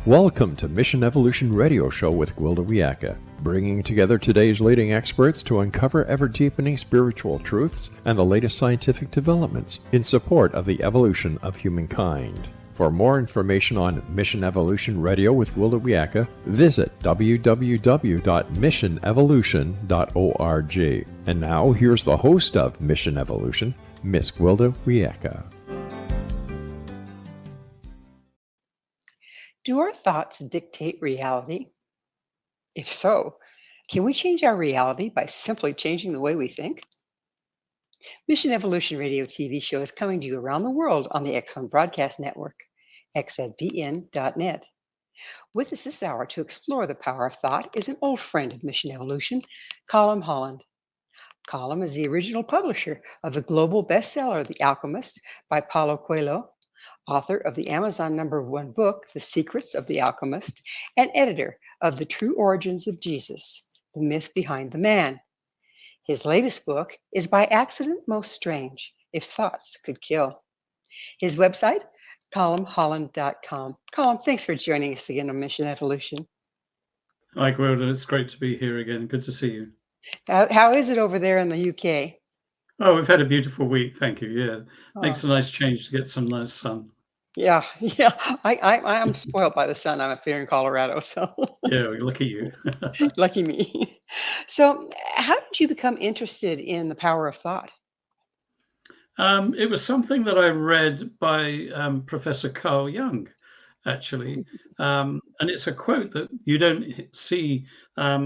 Welcome to Mission Evolution Radio Show with Gwilda Wiyaka, bringing together today's leading experts to uncover ever-deepening spiritual truths and the latest scientific developments in support of the evolution of humankind. For more information on Mission Evolution Radio with Gwilda Wiyaka, visit www.missionevolution.org. And now, here's the host of Mission Evolution, Miss Gwilda Wiyaka. Do our thoughts dictate reality? If so, can we change our reality by simply changing the way we think? Mission Evolution Radio TV show is coming to you around the world on the X1 Broadcast Network, xzbn.net. With us this hour to explore the power of thought is an old friend of Mission Evolution, COLM HOLLAND. COLM is the original publisher of the global bestseller, The Alchemist by Paulo Coelho, author of the Amazon #1 book, The Secrets of the Alchemist, and editor of The True Origins of Jesus, The Myth Behind the Man. His latest book is By Accident Most Strange, If Thoughts Could Kill. His website, colmholland.com. Colm, thanks for joining us again on Mission Evolution. Hi, Gwilda. It's great to be here again. Good to see you. How is it over there in the UK? Oh, we've had a beautiful week. Thank you. Yeah. Makes a nice change to get some nice sun. Yeah. I'm spoiled by the sun. I'm up here in Colorado, so. Yeah, lucky you. Lucky me. So how did you become interested in the power of thought? It was something that I read by Professor Carl Jung, actually. And it's a quote that you don't see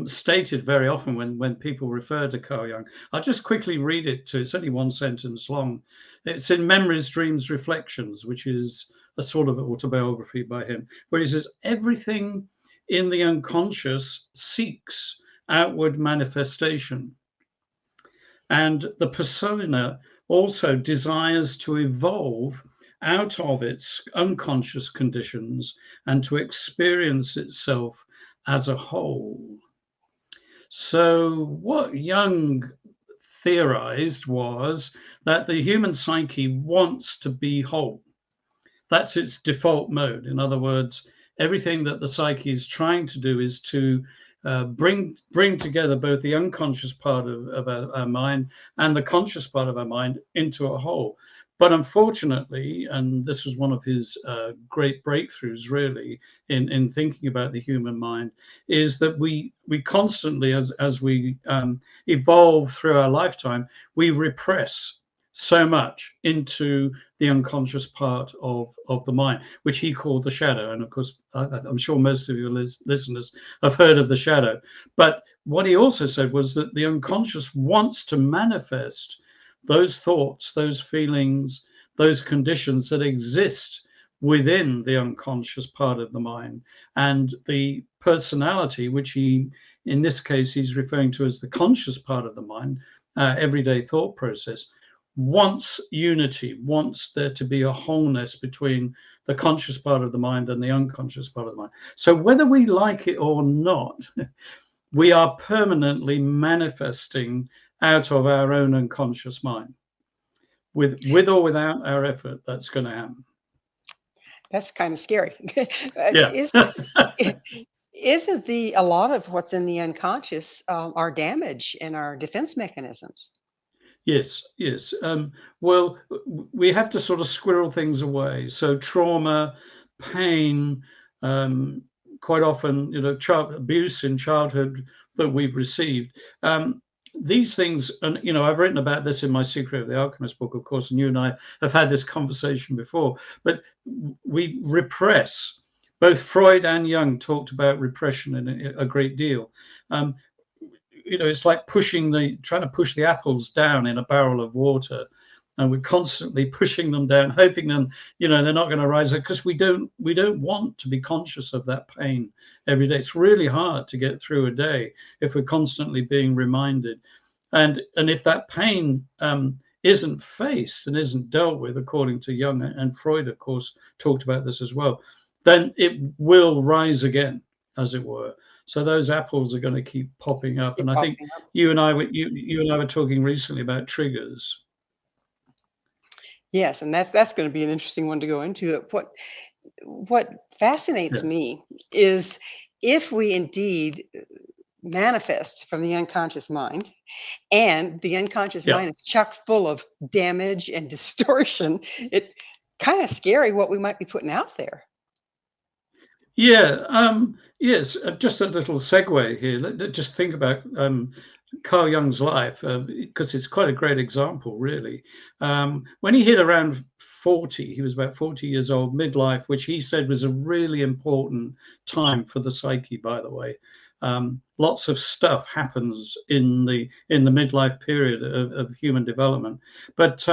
stated very often when people refer to Carl Jung. I'll just quickly read it to. It's only one sentence long. It's in Memories, Dreams, Reflections, which is a sort of autobiography by him, where he says, everything in the unconscious seeks outward manifestation. And the persona also desires to evolve out of its unconscious conditions and to experience itself as a whole. So what Jung theorized was that the human psyche wants to be whole. That's its default mode. In other words, everything that the psyche is trying to do is to bring together both the unconscious part of our mind and the conscious part of our mind into a whole. But unfortunately, and this was one of his great breakthroughs really in thinking about the human mind, is that we constantly, as we evolve through our lifetime, we repress so much into the unconscious part of the mind, which he called the shadow. And of course, I'm sure most of your listeners have heard of the shadow. But what he also said was that the unconscious wants to manifest those thoughts, those feelings, those conditions that exist within the unconscious part of the mind. And the personality, which he, in this case, he's referring to as the conscious part of the mind, everyday thought process, wants unity, wants there to be a wholeness between the conscious part of the mind and the unconscious part of the mind. So whether we like it or not, we are permanently manifesting out of our own unconscious mind. With or without our effort, that's going to happen. That's kind of scary. Yeah. Isn't a lot of what's in the unconscious our damage and our defense mechanisms? Yes. Well, we have to sort of squirrel things away. So trauma, pain, quite often, child abuse in childhood that we've received. These things, and I've written about this in my Secret of the Alchemist book, of course, and you and I have had this conversation before, but we repress. Both Freud and Jung talked about repression in a great deal. It's like trying to push the apples down in a barrel of water, and we're constantly pushing them down, hoping them, they're not going to rise up, because we don't want to be conscious of that pain every day. It's really hard to get through a day if we're constantly being reminded, and if that pain isn't faced and isn't dealt with, according to Jung, and Freud, of course, talked about this as well, then it will rise again, as it were. So those apples are going to keep popping up. And I think you and I were talking recently about triggers. Yes, and that's going to be an interesting one to go into. what fascinates Yeah. me is if we indeed manifest from the unconscious mind, and the unconscious Yeah. mind is chock full of damage and distortion, it kind of scary what we might be putting out there. Yeah, yes, just a little segue here. Just think about Carl Jung's life, because it's quite a great example, really. When he hit around 40, he was about 40 years old, midlife, which he said was a really important time for the psyche, by the way. Lots of stuff happens in the midlife period of human development. But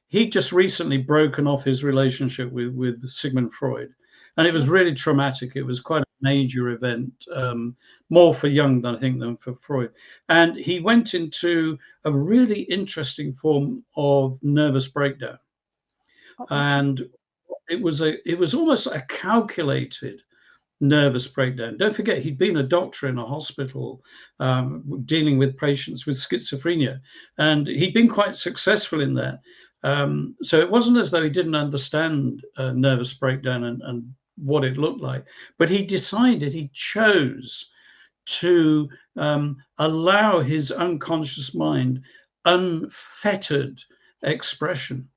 he just recently broken off his relationship with Sigmund Freud, and it was really traumatic. It was quite a major event, more for Jung than I think than for Freud. And he went into a really interesting form of nervous breakdown, Oh, and it was almost a calculated nervous breakdown. Don't forget, he'd been a doctor in a hospital, dealing with patients with schizophrenia, and he'd been quite successful in that. So it wasn't as though he didn't understand nervous breakdown and what it looked like, but he chose to allow his unconscious mind unfettered expression,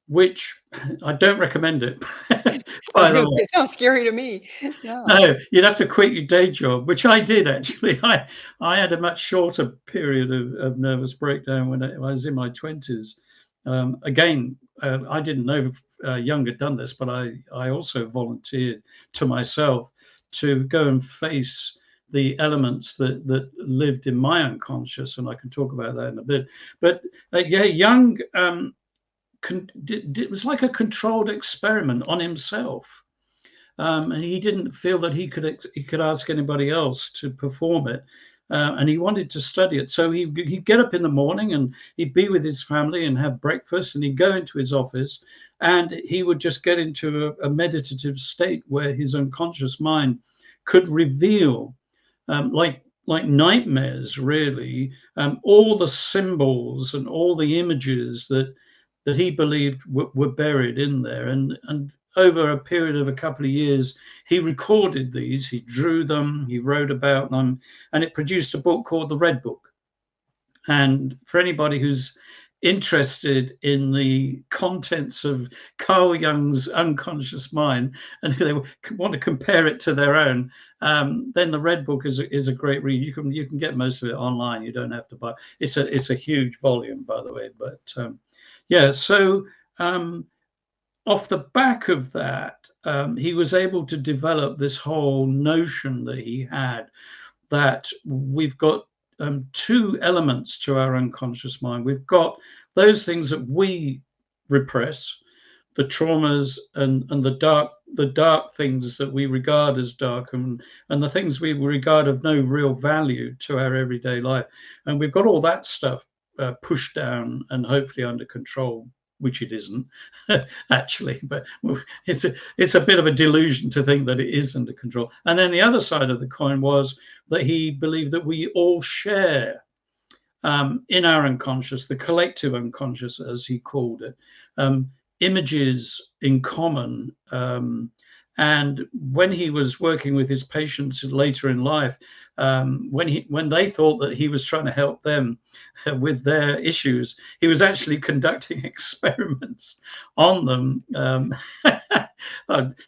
which I don't recommend it. I was By the going to way, say, it sounds scary to me. Yeah. no, you'd have to quit your day job, which I did actually. I had a much shorter period of nervous breakdown when I was in my 20s. Again, I didn't know Young had done this, but I also volunteered to myself to go and face the elements that lived in my unconscious, and I can talk about that in a bit. But yeah, Young, it was like a controlled experiment on himself, and he didn't feel that he could ask anybody else to perform it. And he wanted to study it, so he'd get up in the morning and he'd be with his family and have breakfast, and he'd go into his office, and he would just get into a meditative state where his unconscious mind could reveal, like nightmares, really, all the symbols and all the images that he believed were buried in there. And over a period of a couple of years, he recorded these, he drew them, he wrote about them, and it produced a book called The Red Book. And for anybody who's interested in the contents of Carl Jung's unconscious mind, and if they want to compare it to their own, then the Red Book is a great read. You can get most of it online. You don't have to buy. It's a huge volume, by the way. But yeah, so off the back of that, he was able to develop this whole notion that he had, that we've got two elements to our unconscious mind. We've got those things that we repress, the traumas and the dark things that we regard as dark, and the things we regard of no real value to our everyday life. And we've got all that stuff pushed down and hopefully under control, which it isn't actually, but it's a bit of a delusion to think that it is under control. And then the other side of the coin was that he believed that we all share, in our unconscious, the collective unconscious, as he called it, images in common. And when he was working with his patients later in life, when they thought that he was trying to help them with their issues, he was actually conducting experiments on them,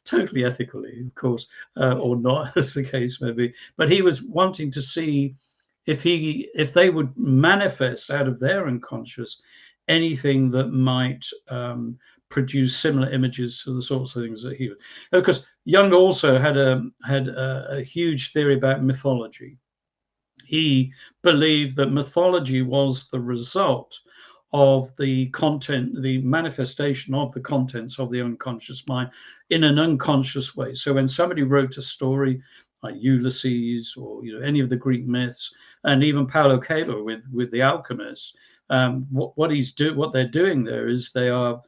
totally ethically, of course, or not, as the case may be. But he was wanting to see if they would manifest out of their unconscious anything that might produce similar images to the sorts of things that he would. Because Jung also had a huge theory about mythology. He believed that mythology was the result of the content, the manifestation of the contents of the unconscious mind in an unconscious way. So when somebody wrote a story like Ulysses, or any of the Greek myths, and even Paulo Coelho with the Alchemist, what they're doing there is they are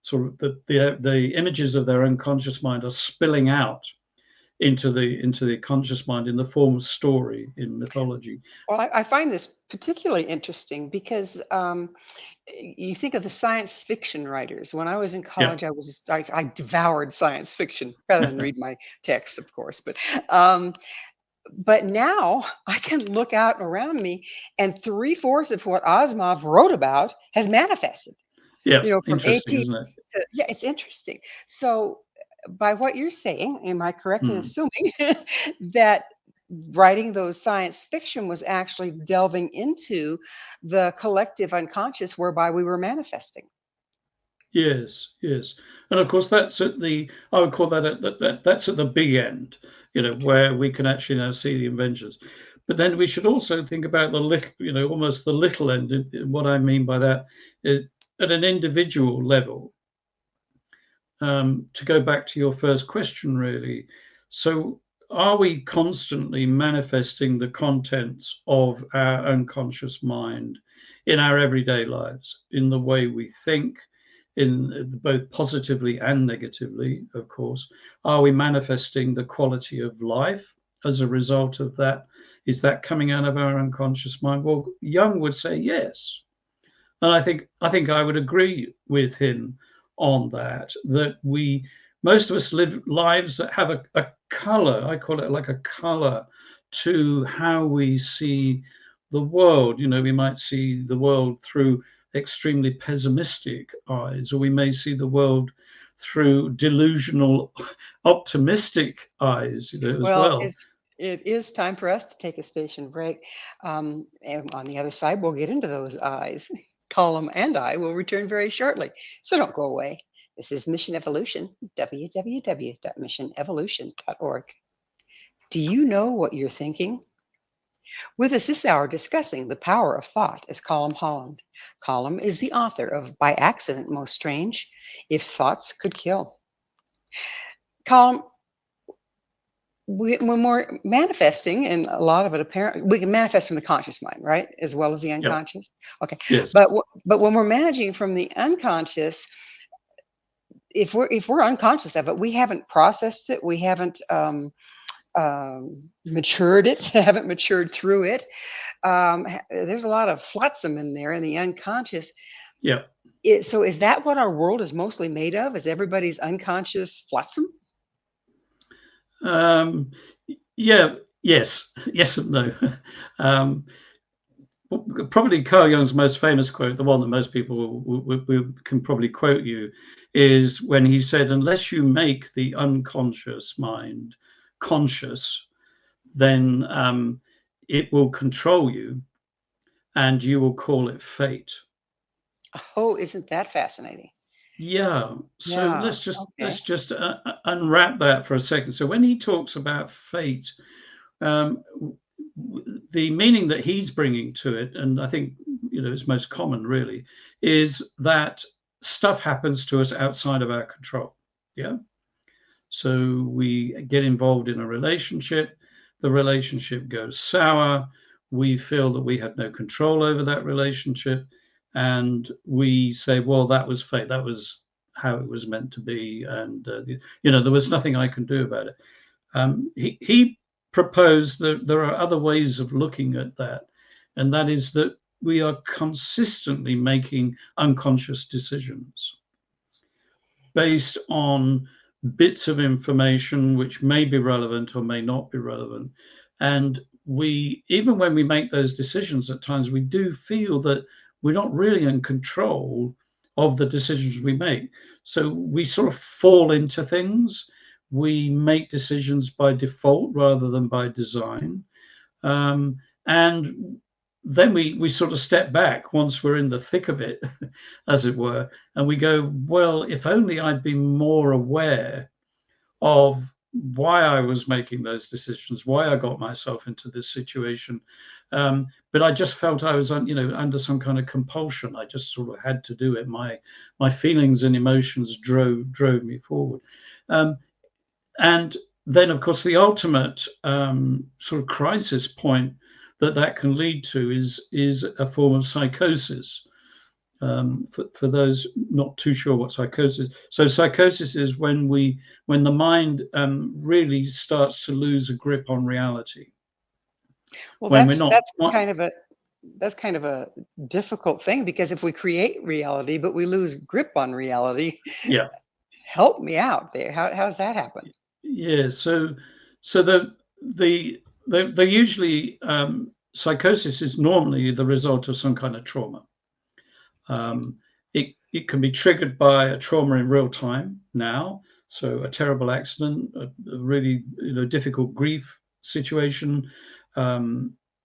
sort of the images of their unconscious mind are spilling out into the conscious mind in the form of story in mythology. Well, I find this particularly interesting because you think of the science fiction writers. When I was in Yeah. college, I devoured science fiction rather than read my texts, of course. But now I can look out around me, and three-fourths of what Asimov wrote about has manifested. Yeah. From Interesting, AT isn't it? to, yeah, it's interesting. So, by what you're saying, am I correct in Hmm. assuming that writing those science fiction was actually delving into the collective unconscious whereby we were manifesting? Yes, yes. And of course, that's at the, I would call that, that's at the big end, where we can actually now see the inventions. But then we should also think about the little, almost the little end. And what I mean by that is at an individual level, to go back to your first question, really. So, are we constantly manifesting the contents of our unconscious mind in our everyday lives, in the way we think, in both positively and negatively, of course? Are we manifesting the quality of life as a result of that? Is that coming out of our unconscious mind? Well, Jung would say yes. And I think I would agree with him on that, that most of us live lives that have a color, I call it like a color to how we see the world. We might see the world through extremely pessimistic eyes, or we may see the world through delusional, optimistic eyes, as Well, well. it is time for us to take a station break. And on the other side, we'll get into those eyes. Column and I will return very shortly. So don't go away. This is Mission Evolution, www.missionevolution.org. Do you know what you're thinking? With us this hour discussing the power of thought is Colm Holland. Colm is the author of By Accident Most Strange, If Thoughts Could Kill. Colm, when we're manifesting, and a lot of it apparently we can manifest from the conscious mind, right, as well as the Yeah. unconscious. Okay, Yes. but when we're managing from the unconscious, if we're unconscious of it, we haven't processed it, we haven't matured it, haven't matured through it. There's a lot of flotsam in there in the unconscious. Yeah. So is that what our world is mostly made of? Is everybody's unconscious flotsam? Um, yeah, yes, yes and no. Um, Probably Carl Jung's most famous quote, the one that most people can probably quote you, is when he said, "Unless you make the unconscious mind conscious, then it will control you, and you will call it fate." Oh, isn't that fascinating? Yeah. So Yeah. let's Okay. just unwrap that for a second. So when he talks about fate, um, the meaning that he's bringing to it, and I think is most common really, is that stuff happens to us outside of our control. Yeah. So we get involved in a relationship, the relationship goes sour, we feel that we had no control over that relationship, and we say, well, that was fate, that was how it was meant to be, and there was nothing I can do about it. He proposed that there are other ways of looking at that, and that is that we are consistently making unconscious decisions based on bits of information which may be relevant or may not be relevant. And even when we make those decisions, at times we do feel that we're not really in control of the decisions we make. So we sort of fall into things. We make decisions by default rather than by design. And then we sort of step back once we're in the thick of it, as it were, and we go, well, if only I'd been more aware of why I was making those decisions, why I got myself into this situation. But I just felt I was, under some kind of compulsion. I just sort of had to do it. My feelings and emotions drove me forward. And then, of course, the ultimate sort of crisis point that can lead to is a form of psychosis. For those not too sure what psychosis. So psychosis is when the mind really starts to lose a grip on reality. Well, When we're not. that's kind of a difficult thing, because if we create reality but we lose grip on reality, Yeah. help me out there. How does that happen? Yeah. So they usually psychosis is normally the result of some kind of trauma. It can be triggered by a trauma in real time now. So a terrible accident, a really difficult grief situation,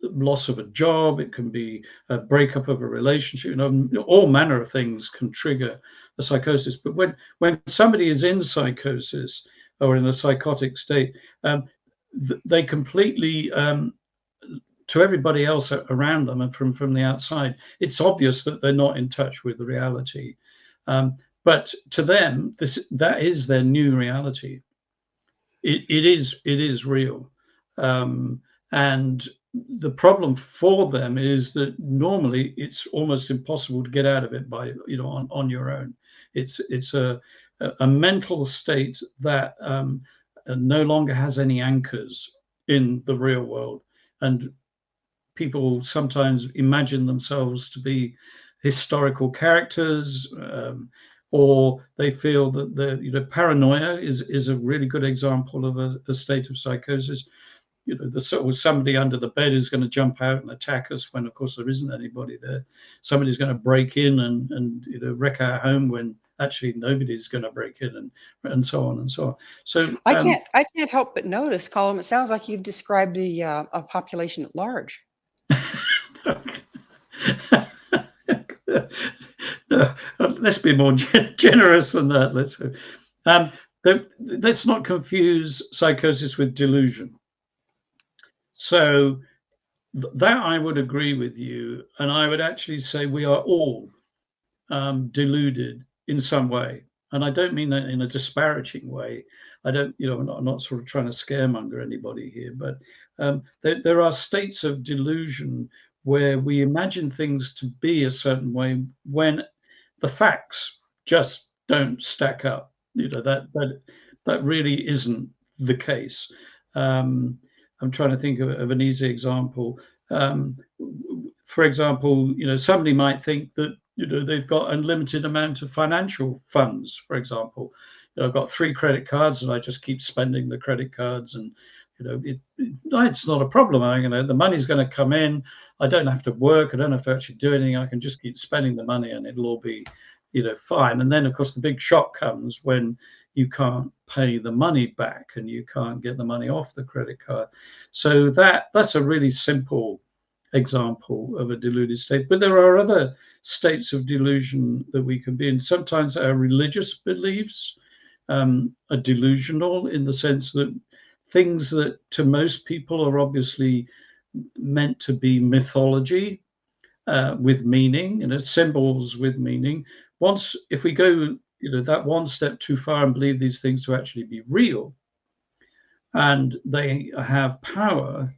loss of a job. It can be a breakup of a relationship. All manner of things can trigger a psychosis. But when somebody is in psychosis or in a psychotic state, they completely to everybody else around them and from the outside, it's obvious that they're not in touch with the reality. But to them, that is their new reality. It is real. And the problem for them is that normally it's almost impossible to get out of it by on your own. It's a mental state that no longer has any anchors in the real world, and people sometimes imagine themselves to be historical characters, or they feel that paranoia is a really good example of a state of psychosis. Somebody under the bed is going to jump out and attack us when, of course, there isn't anybody there. Somebody's going to break in and wreck our home when actually nobody's going to break in, and so on and so on. So I can't help but notice, Colm, it sounds like you've described a population at large. Let's be more generous than that. Let's not confuse psychosis with delusion. So that I would agree with you, and I would actually say we are all deluded in some way, and I don't mean that in a disparaging way. I don't, I'm not sort of trying to scaremonger anybody here, but there are states of delusion where we imagine things to be a certain way when the facts just don't stack up. That really isn't the case. I'm trying to think of an easy example. For example, somebody might think that they've got unlimited amount of financial funds. For example, I've got 3 credit cards and I just keep spending the credit cards, and it's not a problem. The money's going to come in. I don't have to work. I don't have to actually do anything. I can just keep spending the money and it'll all be fine. And then, of course, the big shock comes when you can't pay the money back and you can't get the money off the credit card. So that's a really simple example of a deluded state. But there are other states of delusion that we can be in. Sometimes our religious beliefs are delusional, in the sense that things that to most people are obviously meant to be mythology with meaning, symbols with meaning. If we go that one step too far and believe these things to actually be real, and they have power,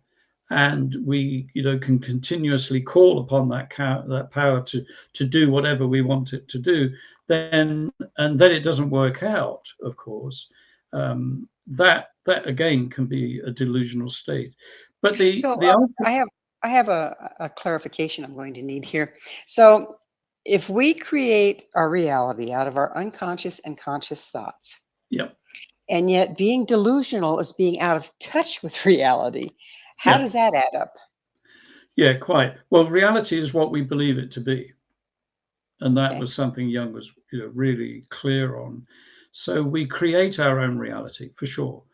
and we can continuously call upon that power to do whatever we want it to do, then it doesn't work out, of course. That again can be a delusional state. But I have a clarification I'm going to need here. So if we create our reality out of our unconscious and conscious thoughts, yep, and yet being delusional is being out of touch with reality, how does that add up? Yeah, quite. Well, reality is what we believe it to be. And that was something Jung was really clear on. So we create our own reality, for sure.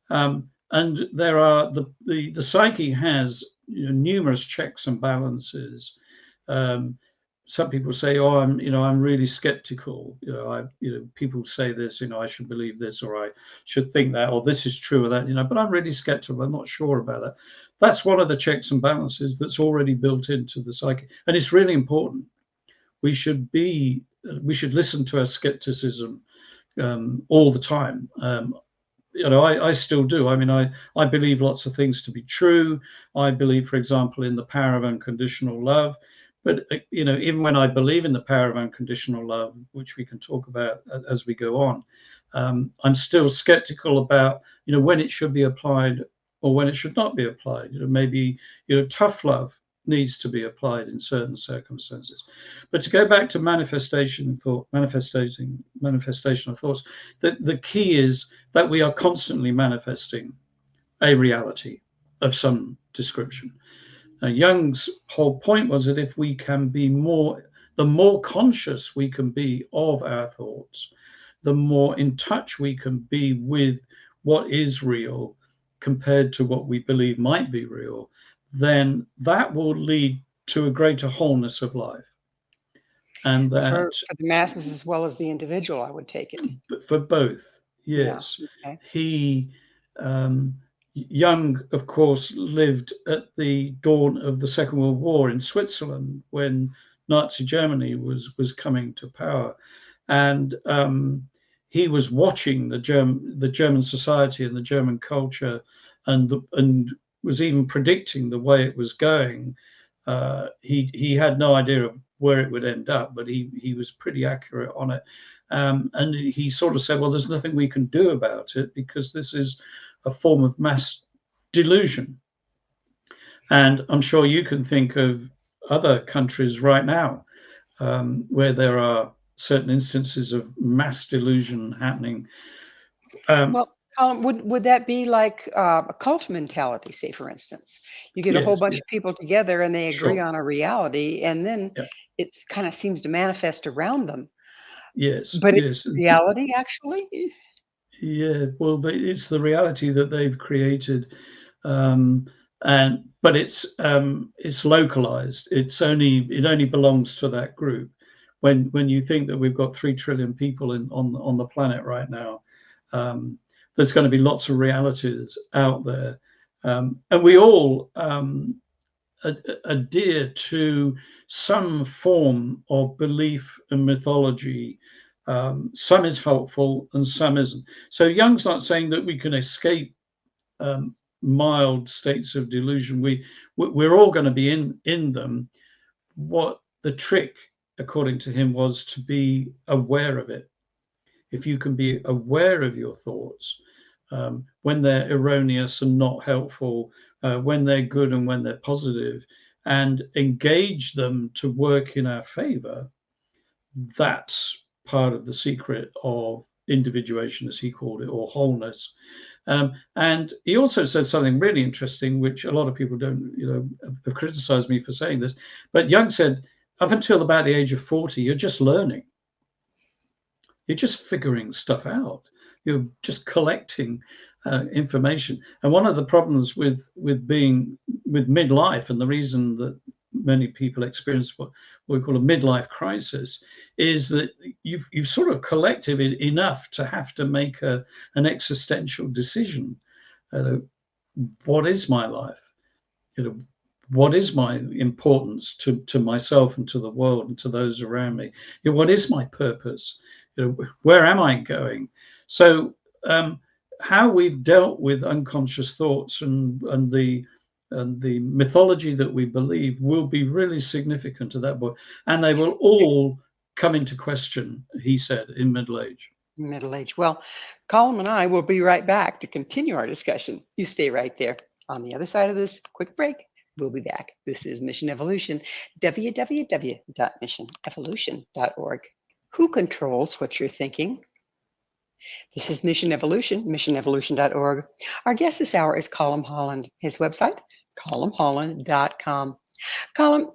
And there are the psyche has numerous checks and balances. Some people say, "Oh, I'm really skeptical." People say this, I should believe this, or I should think that, or this is true, or that, but I'm really skeptical. I'm not sure about that. That's one of the checks and balances that's already built into the psyche, and it's really important. We should listen to our skepticism all the time. I still do. I believe lots of things to be true. I believe, for example, in the power of unconditional love. But even when I believe in the power of unconditional love, which we can talk about as we go on, I'm still skeptical about when it should be applied or when it should not be applied. Maybe tough love needs to be applied in certain circumstances. But to go back to manifestation of thoughts, the key is that we are constantly manifesting a reality of some description. Now, Jung's whole point was that if we can be the more conscious we can be of our thoughts, the more in touch we can be with what is real compared to what we believe might be real, then that will lead to a greater wholeness of life. And that for the masses as well as the individual, I would take it. For both, yes. Yeah. Okay. He Jung, of course, lived at the dawn of the Second World War in Switzerland when Nazi Germany was coming to power, and he was watching the German society and the German culture, and was even predicting the way it was going. He had no idea of where it would end up, but he was pretty accurate on it. And he sort of said, well, there's nothing we can do about it because this is a form of mass delusion. And I'm sure you can think of other countries right now where there are certain instances of mass delusion happening. Well, would that be like a cult mentality, say, for instance? You get a whole bunch of people together and they agree on a reality, and then it kind of seems to manifest around them. Yes. But it's reality, actually? Yeah, well, it's the reality that they've created, but it's localized. It only belongs to that group. When you think that we've got 3 trillion people on the planet right now, there's going to be lots of realities out there, and we all adhere to some form of belief and mythology. Some is helpful and some isn't. So Jung's not saying that we can escape mild states of delusion. We're all going to be in them. What the trick, according to him, was to be aware of it. If you can be aware of your thoughts, when they're erroneous and not helpful, when they're good and when they're positive, and engage them to work in our favor, that's part of the secret of individuation, as he called it, or wholeness. And he also said something really interesting, which a lot of people don't, have criticized me for saying this, but Jung said, up until about the age of 40, you're just learning. You're just figuring stuff out. You're just collecting information. And one of the problems with midlife, and the reason that many people experience what we call a midlife crisis, is that you've sort of collected enough to have to make an existential decision. What is my life? What is my importance to myself and to the world and to those around me? What is my purpose? Where am I going? So how we've dealt with unconscious thoughts and the mythology that we believe will be really significant at that point, and they will all come into question, he said, in middle age. Well, Colm and I will be right back to continue our discussion. You stay right there. On the other side of this quick break, we'll be back. This is Mission Evolution, www.missionevolution.org. Who controls what you're thinking? This is Mission Evolution, missionevolution.org. Our guest this hour is COLM Holland. His website, colmholland.com. Colm,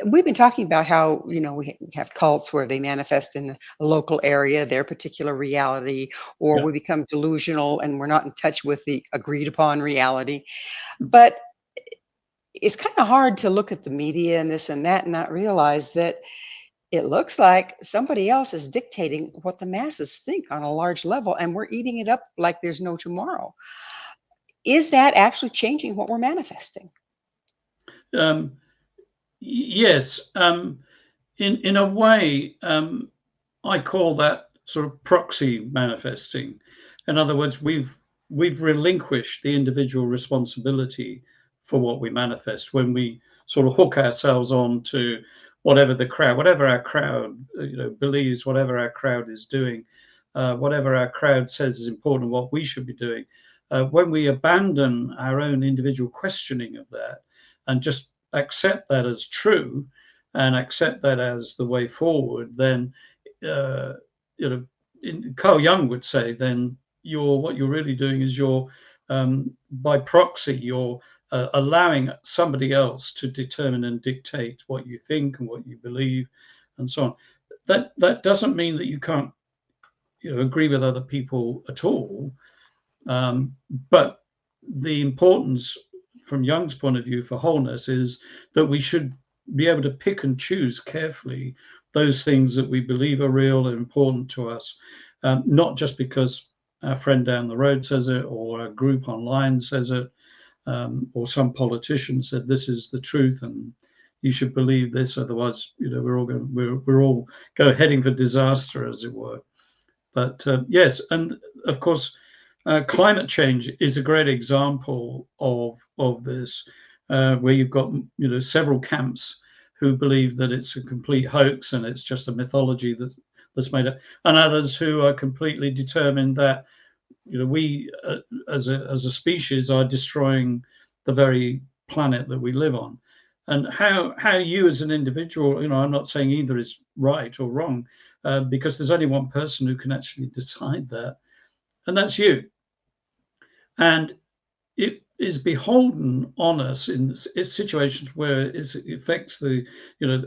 we've been talking about how, we have cults where they manifest in a local area, their particular reality, or we become delusional and we're not in touch with the agreed upon reality. But it's kind of hard to look at the media and this and that and not realize that it looks like somebody else is dictating what the masses think on a large level, and we're eating it up like there's no tomorrow. Is that actually changing what we're manifesting? Yes. In a way, I call that sort of proxy manifesting. In other words, we've relinquished the individual responsibility for what we manifest when we sort of hook ourselves on to whatever our crowd believes, whatever our crowd is doing, whatever our crowd says is important, what we should be doing. When we abandon our own individual questioning of that and just accept that as true and accept that as the way forward, then Carl Jung would say, then what you're really doing is you're by proxy, you're allowing somebody else to determine and dictate what you think and what you believe, and so on. That doesn't mean that you can't agree with other people at all, but the importance from Jung's point of view for wholeness is that we should be able to pick and choose carefully those things that we believe are real and important to us, not just because our friend down the road says it, or a group online says it, or some politician said this is the truth and you should believe this, otherwise we're all heading for disaster, as it were. But yes, and of course climate change is a great example of this, where you've got several camps who believe that it's a complete hoax and it's just a mythology that's made up, and others who are completely determined that we as a species are destroying the very planet that we live on. And how you as an individual, I'm not saying either is right or wrong, because there's only one person who can actually decide that, and that's you. And it is beholden on us in situations where it affects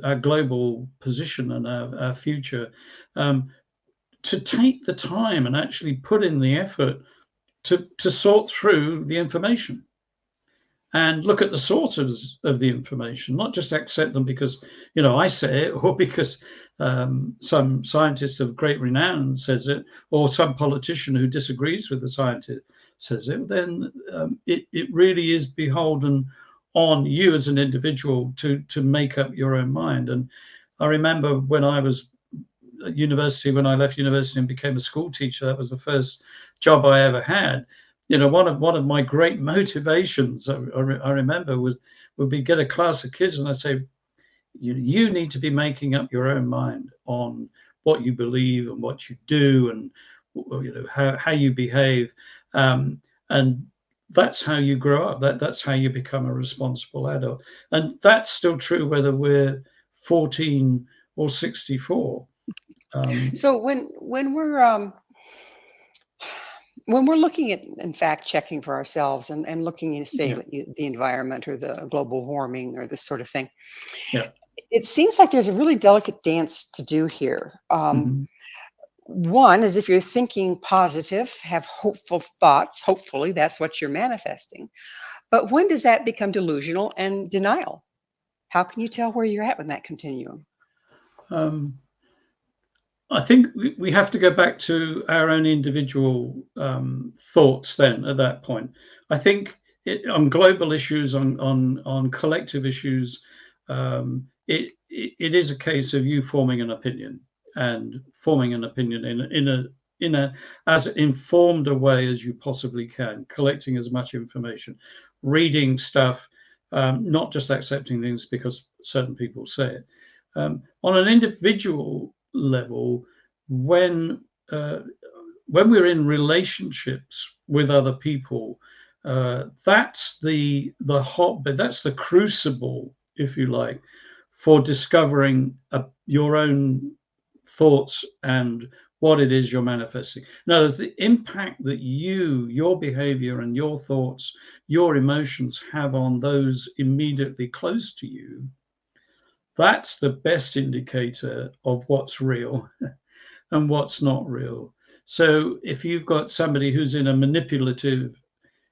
our global position and our future, to take the time and actually put in the effort to sort through the information and look at the sources of the information, not just accept them because I say it, or because some scientist of great renown says it, or some politician who disagrees with the scientist says it. Then it really is beholden on you as an individual to make up your own mind. And I remember when I was at university, when I left university and became a school teacher, that was the first job I ever had. One of my great motivations, I remember, would be get a class of kids and I'd say, you need to be making up your own mind on what you believe and what you do and how you behave, and that's how you grow up. That's how you become a responsible adult, and that's still true whether we're 14 or 64. So when we're looking at and fact checking for ourselves and looking at, say, the environment or the global warming or this sort of thing, it seems like there's a really delicate dance to do here. One is, if you're thinking positive, have hopeful thoughts, hopefully that's what you're manifesting. But when does that become delusional and denial? How can you tell where you're at in that continuum? I think we have to go back to our own individual thoughts then at that point. I think on global issues, on collective issues, it is a case of you forming an opinion, and forming an opinion in a as informed a way as you possibly can, collecting as much information, reading stuff, not just accepting things because certain people say it. On an individual level, when we're in relationships with other people, that's the hotbed, that's the crucible, if you like, for discovering your own thoughts and what it is you're manifesting. Now, there's the impact that your behavior and your thoughts, your emotions have on those immediately close to you. That's the best indicator of what's real and what's not real. So if you've got somebody who's in a manipulative,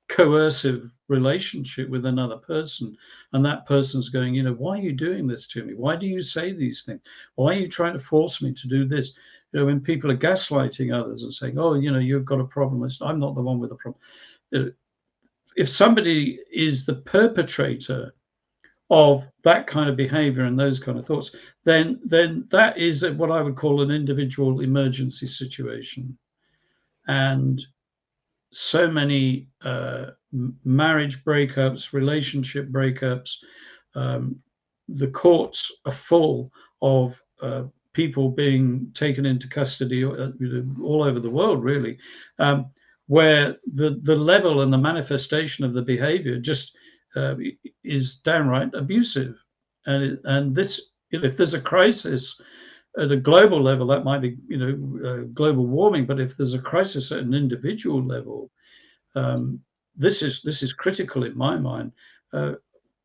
coercive relationship with another person, and that person's going, why are you doing this to me? Why do you say these things? Why are you trying to force me to do this? When people are gaslighting others and saying, oh, you've got a problem, I'm not the one with the problem. If somebody is the perpetrator of that kind of behavior and those kind of thoughts, then that is what I would call an individual emergency situation. And so many marriage breakups, relationship breakups, the courts are full of people being taken into custody all over the world, really, where the level and the manifestation of the behavior just is downright abusive. And this, if there's a crisis at a global level, that might be, global warming. But if there's a crisis at an individual level, this is critical in my mind.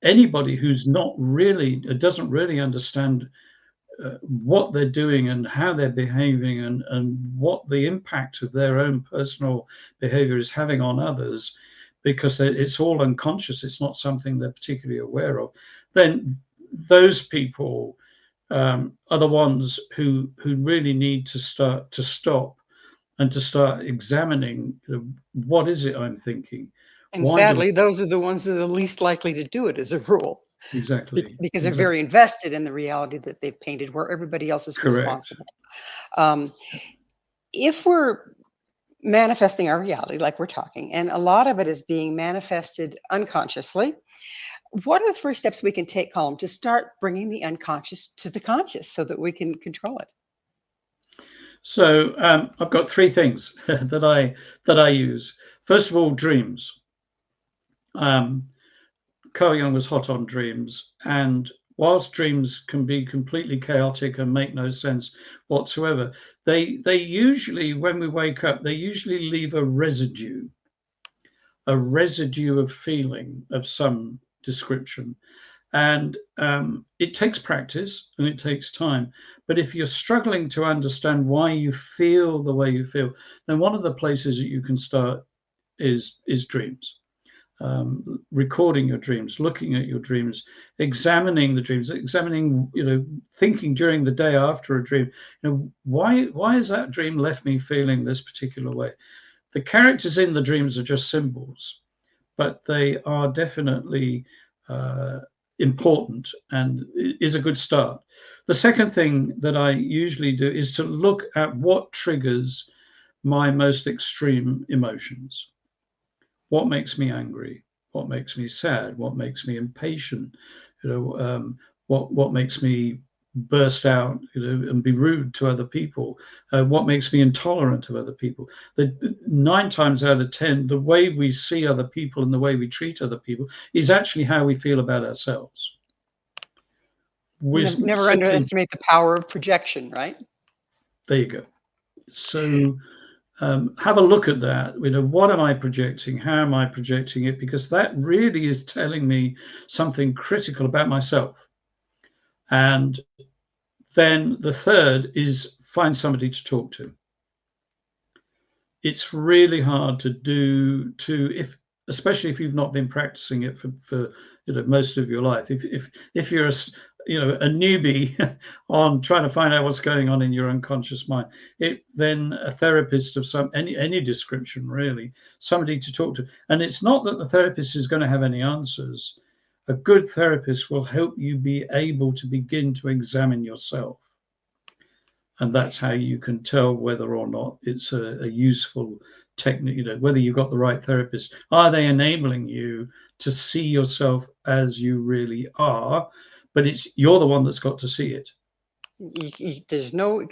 Anybody who's not really doesn't really understand what they're doing and how they're behaving and what the impact of their own personal behavior is having on others, because it's all unconscious, it's not something they're particularly aware of, then those people are the ones who really need to stop and to start examining, what is it I'm thinking? And sadly, those are the ones that are least likely to do it as a rule. Exactly. Because they're very invested in the reality that they've painted, where everybody else is Correct. responsible. If we're manifesting our reality, like we're talking, and a lot of it is being manifested unconsciously, what are the first steps we can take, COLM, to start bringing the unconscious to the conscious so that we can control it? So I've got three things that I use. First of all, dreams. Carl Jung was hot on dreams, and whilst dreams can be completely chaotic and make no sense whatsoever, they usually, when we wake up, they usually leave a residue of feeling of some description. And it takes practice and it takes time. But if you're struggling to understand why you feel the way you feel, then one of the places that you can start is dreams. Recording your dreams, looking at your dreams, examining the dreams, thinking during the day after a dream, why has that dream left me feeling this particular way? The characters in the dreams are just symbols, but they are definitely important and is a good start. The second thing that I usually do is to look at what triggers my most extreme emotions. What makes me angry? What makes me sad? What makes me impatient? What makes me burst out, and be rude to other people? What makes me intolerant of other people? 9 times out of 10, the way we see other people and the way we treat other people is actually how we feel about ourselves. Never underestimate the power of projection, right? There you go. So have a look at that. What am I projecting? How am I projecting it? Because that really is telling me something critical about myself. And then the third is find somebody to talk to. It's really hard to do, especially if you've not been practicing it for most of your life. If you're a newbie on trying to find out what's going on in your unconscious mind, then a therapist of any description, really, somebody to talk to. And it's not that the therapist is going to have any answers. A good therapist will help you be able to begin to examine yourself. And that's how you can tell whether or not it's a useful technique, whether you've got the right therapist. Are they enabling you to see yourself as you really are? But you're the one that's got to see it. There's no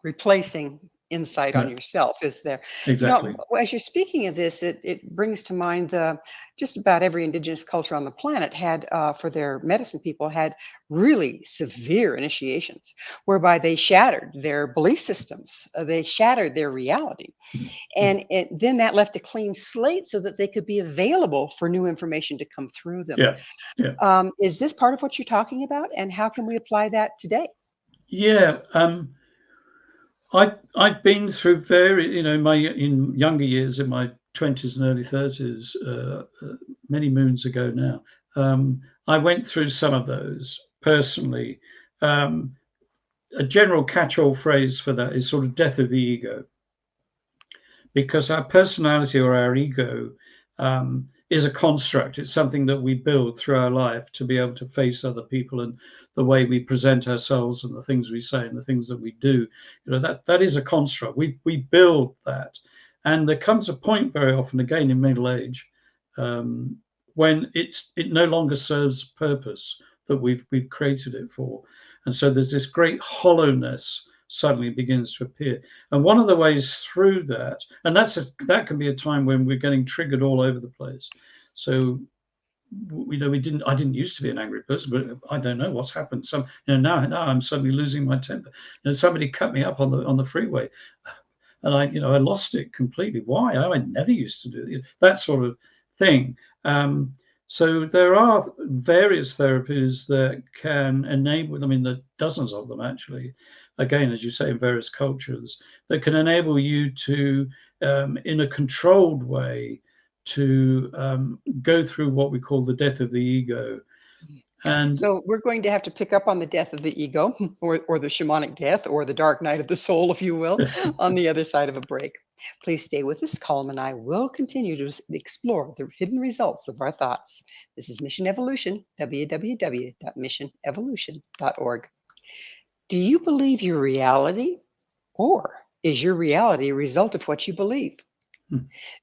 replacing insight on yourself, is there? Exactly. As you're speaking of this, it brings to mind just about every indigenous culture on the planet had, for their medicine people, had really severe initiations whereby they shattered their belief systems, they shattered their reality. And then that left a clean slate so that they could be available for new information to come through them. Yeah. Is this part of what you're talking about? And how can we apply that today? Yeah. I've been through in younger years, in my 20s and early 30s, many moons ago now. I went through some of those personally. A general catch-all phrase for that is sort of death of the ego, because our personality or our ego is a construct. It's something that we build through our life to be able to face other people, and the way we present ourselves and the things we say and the things that we do. That is a construct. We build that. And there comes a point very often, again in middle age, when it no longer serves purpose that we've created it for. And so there's this great hollowness suddenly begins to appear. And one of the ways through that, and that can be a time when we're getting triggered all over the place. So I didn't used to be an angry person, but I don't know what's happened. Now I'm suddenly losing my temper. Somebody cut me up on the freeway, and I lost it completely. Why? I never used to do that sort of thing. So there are various therapies that can enable. I mean, there are dozens of them actually. Again, as you say, in various cultures, that can enable you to, in a controlled way, to go through what we call the death of the ego. And so we're going to have to pick up on the death of the ego, or the shamanic death, or the dark night of the soul, if you will, on the other side of a break. Please stay with us. COLM and I will continue to explore the hidden results of our thoughts. This is Mission Evolution, www.missionevolution.org. Do you believe your reality, or is your reality a result of what you believe?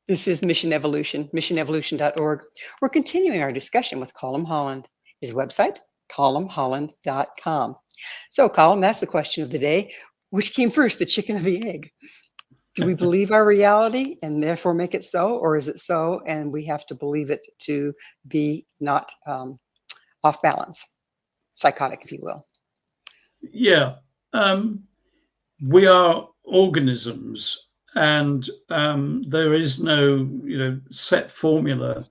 This is Mission Evolution, missionevolution.org. We're continuing our discussion with COLM Holland. His website, colmholland.com. So, COLM, that's the question of the day. Which came first, the chicken or the egg? Do we believe our reality and therefore make it so, or is it so and we have to believe it to be not off balance, psychotic, if you will? Yeah, we are organisms, and there is no set formula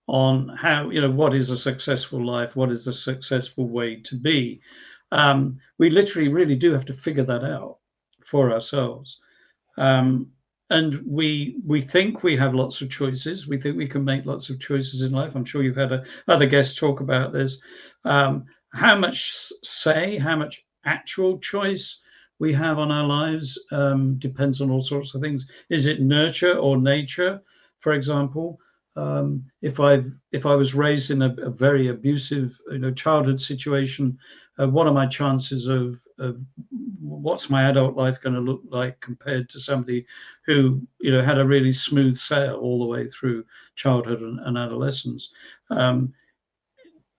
on how what is a successful life, what is a successful way to be. We literally really do have to figure that out for ourselves. And we think we have lots of choices. We think we can make lots of choices in life. I'm sure you've had other guests talk about this. How much say, how much actual choice we have on our lives depends on all sorts of things. Is it nurture or nature, for example? If I was raised in a very abusive childhood situation, what are my chances of what's my adult life going to look like compared to somebody who had a really smooth sail all the way through childhood and adolescence?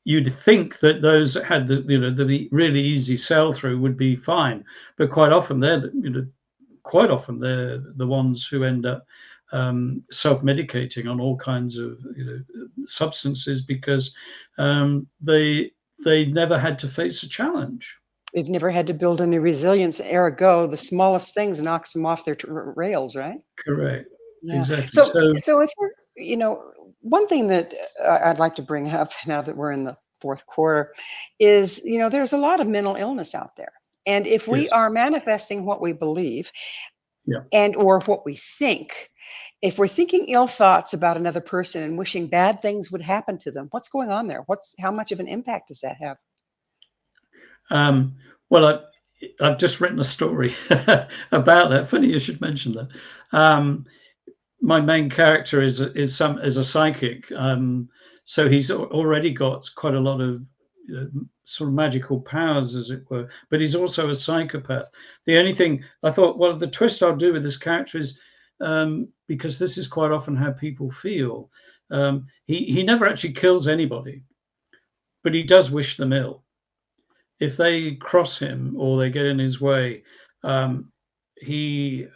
You'd think that those that had the really easy sail through would be fine, but quite often they're the ones who end up self-medicating on all kinds of substances because they never had to face a challenge. They've never had to build any resilience. Ergo, the smallest things knocks them off their rails, right? Correct. Yeah. Exactly. So if we're, one thing that I'd like to bring up now that we're in the fourth quarter is, there's a lot of mental illness out there. And if we Yes. are manifesting what we believe Yeah. and or what we think, if we're thinking ill thoughts about another person and wishing bad things would happen to them, what's going on there? How much of an impact does that have? Well, I've just written a story about that. Funny you should mention that. My main character is a psychic, so he's already got quite a lot of sort of magical powers, as it were. But he's also a psychopath. The only thing I thought, well, the twist I'll do with this character is because this is quite often how people feel. He never actually kills anybody, but he does wish them ill. If they cross him or they get in his way, he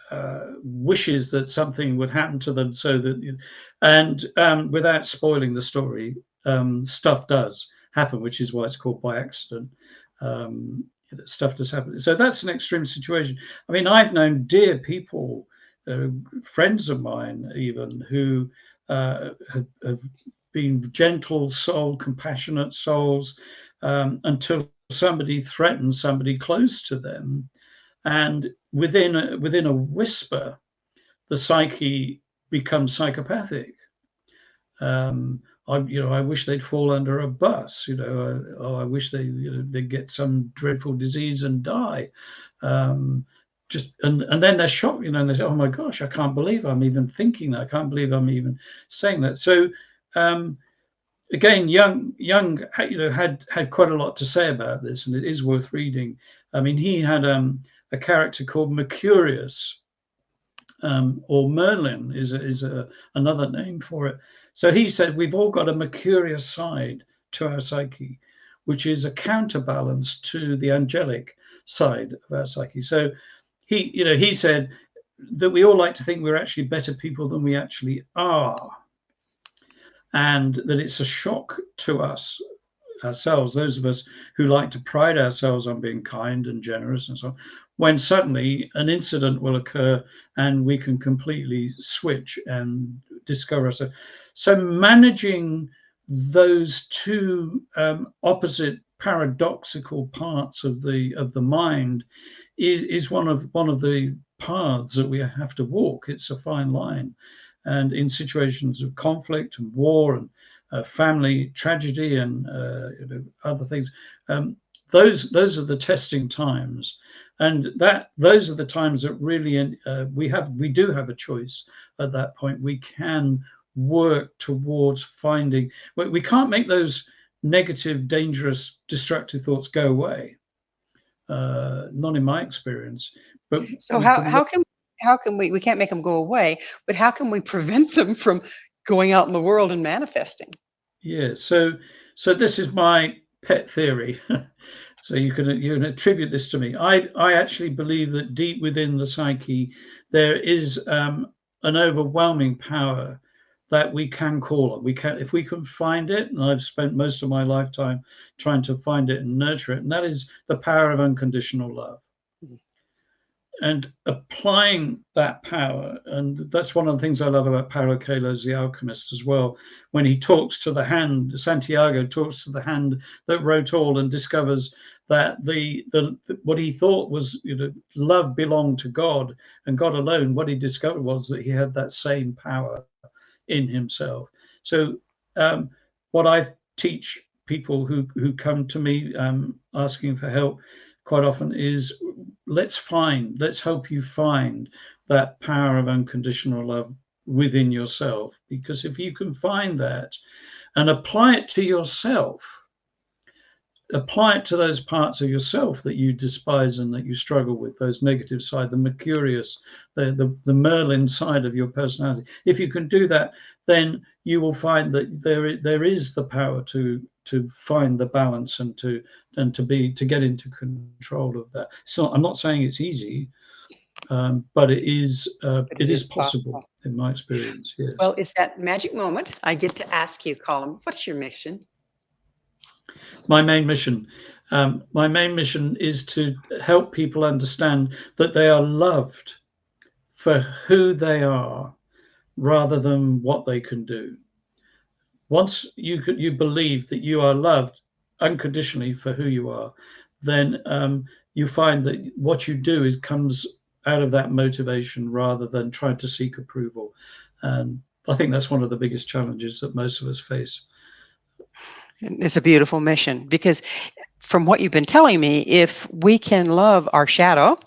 wishes that something would happen to them so that, and without spoiling the story, stuff does happen, which is why it's called by accident. Stuff does happen. So that's an extreme situation. I mean, I've known dear people, friends of mine even, who have been gentle soul, compassionate souls, until somebody threatens somebody close to them, and within a whisper, the psyche becomes psychopathic. I wish they'd fall under a bus. I wish they'd get some dreadful disease and die. And then they're shocked, and they say, "Oh my gosh, I can't believe I'm even thinking that. I can't believe I'm even saying that." So. Again, Jung had quite a lot to say about this, and it is worth reading. I mean, he had a character called Mercurius, or Merlin is another name for it, So he said we've all got a mercurial side to our psyche, which is a counterbalance to the angelic side of our psyche. So he said that we all like to think we're actually better people than we actually are, and that it's a shock to us ourselves, those of us who like to pride ourselves on being kind and generous and so on, when suddenly an incident will occur and we can completely switch and discover ourselves. So managing those two opposite paradoxical parts of the mind is one of the paths that we have to walk. It's a fine line, and in situations of conflict and war and family tragedy and other things, those are the testing times, and those are the times that really we do have a choice. At that point, we can work towards finding. We can't make those negative, dangerous, destructive thoughts go away. Not in my experience. But So how can we can't make them go away, but how can we prevent them from going out in the world and manifesting? Yeah, so this is my pet theory. So you can attribute this to me. I actually believe that deep within the psyche there is an overwhelming power that we can call on. We can, if we can find it, and I've spent most of my lifetime trying to find it and nurture it, and that is the power of unconditional love. And applying that power, and that's one of the things I love about Paulo Coelho's The Alchemist as well. When he talks to the hand, Santiago talks to the hand that wrote all and discovers that the what he thought was love belonged to God and God alone. What he discovered was that he had that same power in himself. So what I teach people who come to me asking for help quite often is let's help you find that power of unconditional love within yourself, because if you can find that and apply it to yourself, apply it to those parts of yourself that you despise and that you struggle with, those negative side, the mercurius, the Merlin side of your personality. If you can do that, then you will find that there is the power to find the balance and to get into control of that. So I'm not saying it's easy, but it is possible in my experience. Yes. Well, it's that magic moment. I get to ask you, COLM, what's your mission? My main mission is to help people understand that they are loved for who they are rather than what they can do. Once you believe that you are loved unconditionally for who you are, then you find that what you do comes out of that motivation rather than trying to seek approval. And I think that's one of the biggest challenges that most of us face. It's a beautiful mission, because from what you've been telling me, if we can love our shadow,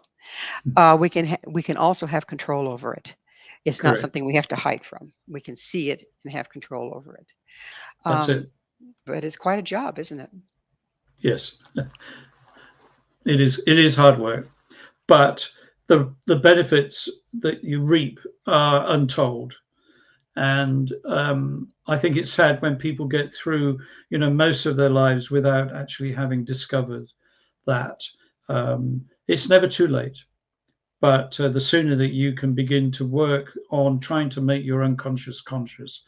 we can also have control over it. It's Correct. not something we have to hide from. We can see it and have control over it. That's it. But it's quite a job, isn't it? Yes, it is. It is hard work, but the benefits that you reap are untold. And I think it's sad when people get through, most of their lives without actually having discovered that. It's never too late, but the sooner that you can begin to work on trying to make your unconscious conscious,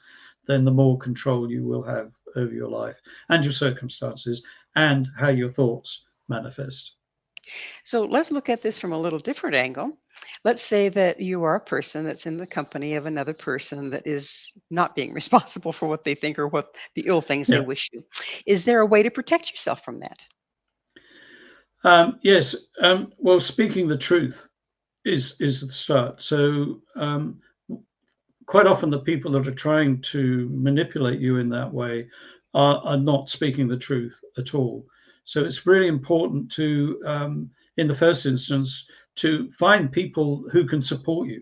then the more control you will have over your life and your circumstances and how your thoughts manifest. So let's look at this from a little different angle. Let's say that you are a person that's in the company of another person that is not being responsible for what they think or what the ill things they wish you. Is there a way to protect yourself from that? Yes. Well, speaking the truth is the start. So quite often the people that are trying to manipulate you in that way are not speaking the truth at all. So it's really important to, in the first instance, to find people who can support you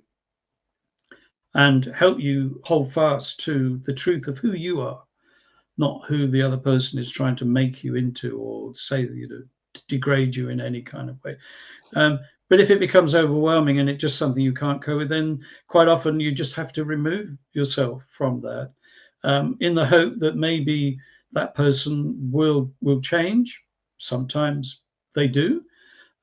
and help you hold fast to the truth of who you are, not who the other person is trying to make you into or say that degrade you in any kind of way. But if it becomes overwhelming and it's just something you can't cope with, then quite often you just have to remove yourself from that in the hope that maybe that person will change. Sometimes they do,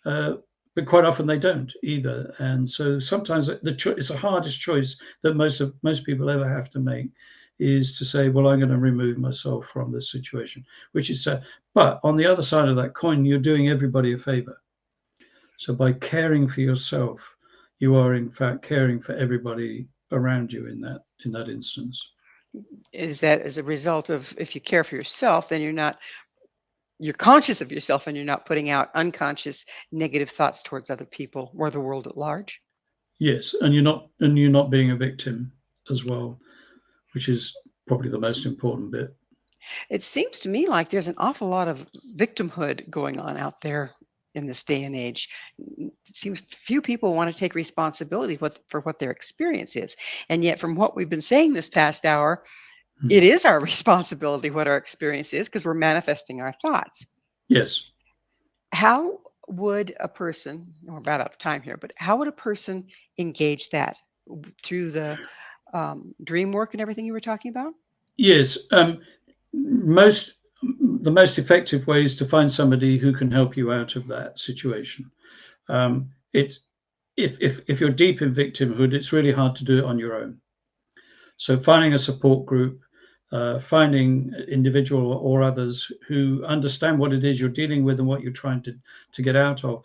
but quite often they don't either. And so sometimes it's the hardest choice that most people ever have to make, is to say, well, I'm going to remove myself from this situation, which is sad. But on the other side of that coin, you're doing everybody a favor. So by caring for yourself, you are in fact caring for everybody around you in that instance. Is that as a result of, if you care for yourself, then you're conscious of yourself and you're not putting out unconscious negative thoughts towards other people or the world at large? Yes, and you're not being a victim as well, which is probably the most important bit. It seems to me like there's an awful lot of victimhood going on out there in this day and age. It seems few people want to take responsibility for what their experience is. And yet, from what we've been saying this past hour, it is our responsibility what our experience is, because we're manifesting our thoughts. Yes. How would a person, and we're about out of time here, but how would a person engage that through the dream work and everything you were talking about? Yes. The most effective way is to find somebody who can help you out of that situation. It's if you're deep in victimhood, it's really hard to do it on your own. So finding a support group, finding individual or others who understand what it is you're dealing with and what you're trying to get out of,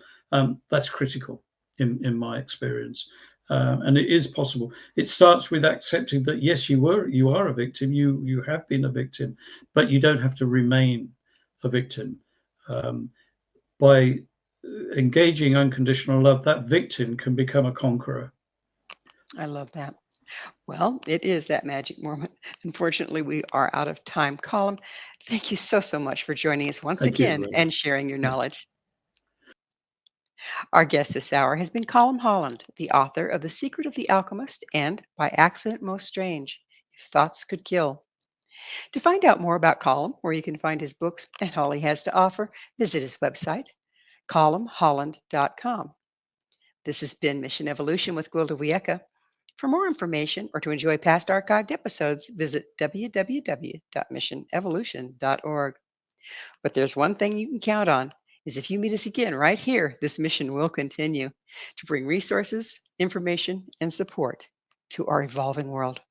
that's critical in my experience. And it is possible. It starts with accepting that yes, you are a victim. You have been a victim, but you don't have to remain a victim. By engaging unconditional love, that victim can become a conqueror. I love that. Well, it is that magic moment. Unfortunately, we are out of time. Colin, thank you so much for joining us once Thank you, again Rhoda. and sharing your knowledge. Our guest this hour has been Colin Holland, the author of The Secret of the Alchemist and By Accident Most Strange, If Thoughts Could Kill. To find out more about Colin, where you can find his books and all he has to offer, visit his website, colmholland.com. This has been Mission Evolution with Gwilda Wiyaka. For more information or to enjoy past archived episodes, visit www.missionevolution.org. But there's one thing you can count on, is if you meet us again right here, this mission will continue to bring resources, information, and support to our evolving world.